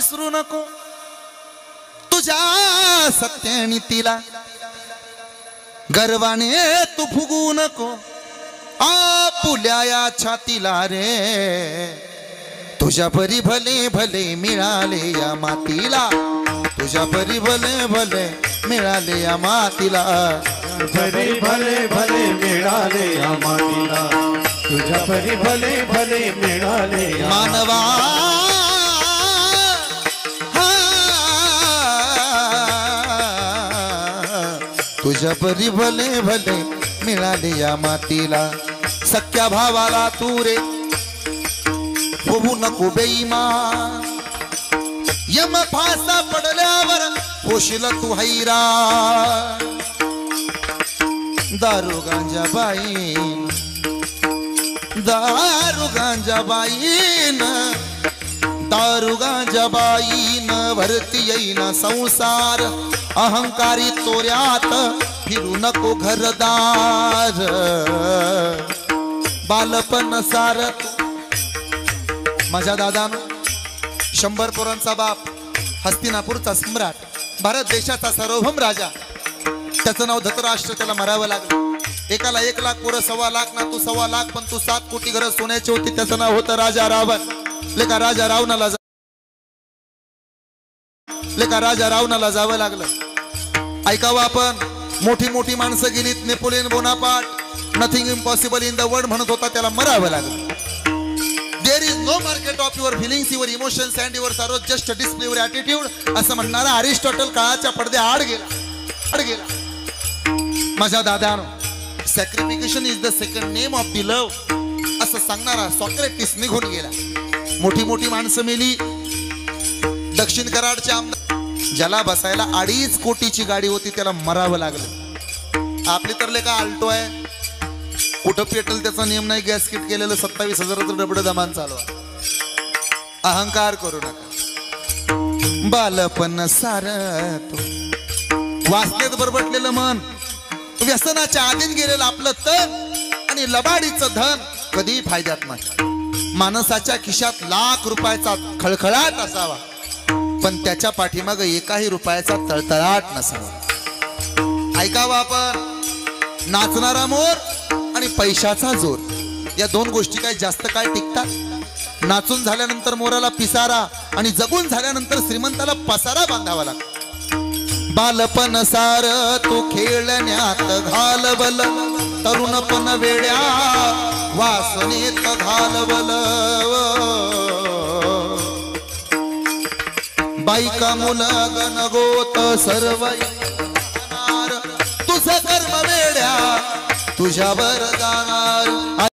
विसरू नको तुझ्या सत्यानीतीला गर्वाने तू फुगू नको आपुल्या या छातीला रे तुझ्या परी भले भले मिळाले या मातीला तुझ्या परी भले भले मिळाले या मातीला परी भले भले मिळाले या मातीला तुझ्या परी भले भले मिळाले मानवा तुझ्या परी भले भले मिळाले या मातीला सख्या भावाला तू रे होऊ नको बेईमान यम फासा पडल्यावर होशील तू हैरा दारू गांजा बाईन दारू गांजा बाईन दारू गांजा बाईन भरती येईन संसार अहंकारी तोऱ्यात फिरू नको घरदार बालपण सारत माझ्या दादानं 100 पोरांचा बाप हस्तिनापूरचा सम्राट भारत देशाचा सार्वभौम राजा त्याचं नाव धृतराष्ट्र त्याला मरावं लागलं एकाला 1 लाख पोरं 1.25 लाख ना तू 1.25 लाख पण तू 7 कोटी घरं सोन्याची होती त्याचं नाव होतं राजा रावण लेका राजा रावणाला जावं लागलं ऐकावं आपण मोठी मोठी माणसं गेलीत Napoleon Bonaparte nothing impossible in the world म्हणत होता त्याला मरावं लागलं There is no market of your feelings, your emotions and your sorrows, just display your attitude असं म्हणणारा अरिस्टॉटल काळाच्या पडद्या आड गेला माझ्या दादानं sacrification is the second name of the love असं सांगणारा सॉक्रेटिस निघून गेला मोठी मोठी माणसं मेली दक्षिण कराडचे आमदार ज्याला बसायला 2.5 कोटीची गाडी होती त्याला मरावं लागलं आपली तर लेका आल्टो आहे कुठं पेटल त्याचा नियम नाही गॅस किट केलेलं 27,000चं डबड दमान चालवा अहंकार करू नका बालपण सारत वासनेत बरबटलेलं मन व्यसनाच्या आधीन गेलेलं आपलं तन आणि लबाडीचं धन कधी फायद्यात नाही माणसाच्या खिशात लाख रुपयाचा खळखळाट असावा पण त्याच्या पाठीमाग 1 रुपयाचा तळतळाट नसावा ऐकावा आपण नाचणारा मोर आणि पैशाचा जोर या 2 गोष्टी काय जास्त काय टिकतात नाचून झाल्यानंतर मोराला पिसारा आणि जगून झाल्यानंतर श्रीमंताला पसारा बांधावा लागतो बालपण सार तू खेळण्यात घालवल तरुणपण वेड्या वासनेत घालवल बायका मुलं गणगोत सर्व तुझं कर्म वेड्या तुझ्यावर जाणार